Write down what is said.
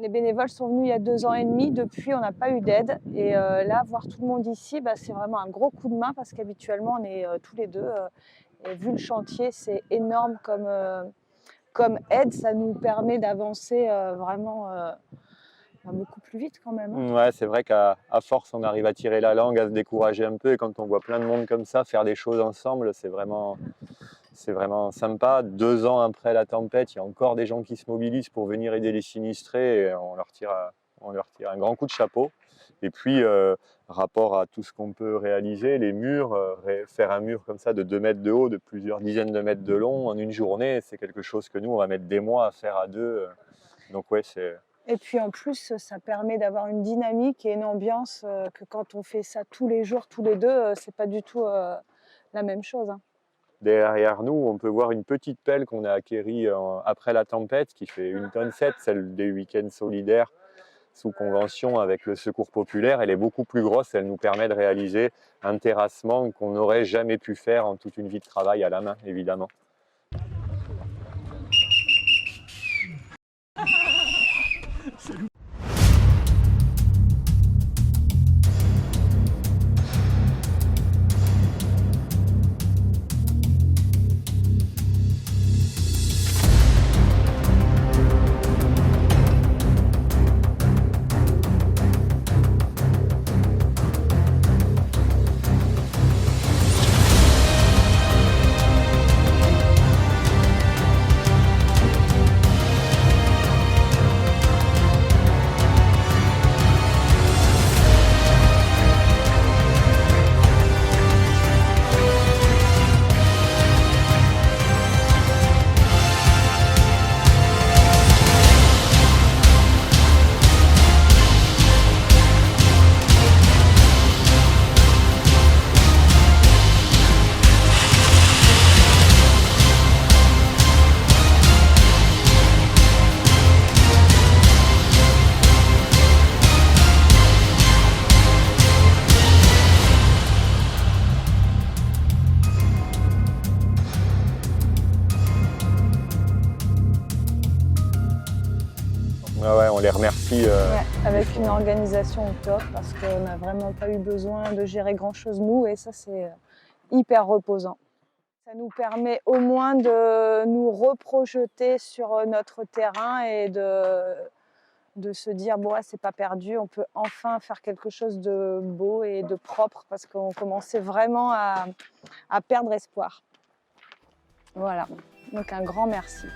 Les bénévoles sont venus il y a 2 ans et demi. Depuis, on n'a pas eu d'aide. Et là, voir tout le monde ici, c'est vraiment un gros coup de main parce qu'habituellement, on est tous les deux. Et vu le chantier, c'est énorme comme aide. Ça nous permet d'avancer vraiment beaucoup plus vite quand même. Ouais, c'est vrai qu'à force, on arrive à tirer la langue, à se décourager un peu. Et quand on voit plein de monde comme ça faire des choses ensemble, c'est vraiment sympa. 2 ans après la tempête, il y a encore des gens qui se mobilisent pour venir aider les sinistrés. Et on leur tire un grand coup de chapeau. Et puis, rapport à tout ce qu'on peut réaliser, les murs, faire un mur comme ça de 2 mètres de haut, de plusieurs dizaines de mètres de long en une journée, c'est quelque chose que nous, on va mettre des mois à faire à deux. Donc ouais, c'est... Et puis en plus, ça permet d'avoir une dynamique et une ambiance que quand on fait ça tous les jours, tous les deux, c'est pas du tout la même chose. Derrière nous, on peut voir une petite pelle qu'on a acquérie après la tempête, qui fait 1,7 tonne, celle des week-ends solidaires sous convention avec le Secours populaire. Elle est beaucoup plus grosse, elle nous permet de réaliser un terrassement qu'on n'aurait jamais pu faire en toute une vie de travail à la main, évidemment. Ouais, on les remercie. Avec une organisation au top parce qu'on n'a vraiment pas eu besoin de gérer grand-chose nous et ça c'est hyper reposant. Ça nous permet au moins de nous reprojeter sur notre terrain et de se dire bon, c'est pas perdu, on peut enfin faire quelque chose de beau et de propre parce qu'on commençait vraiment à perdre espoir. Voilà, donc un grand merci.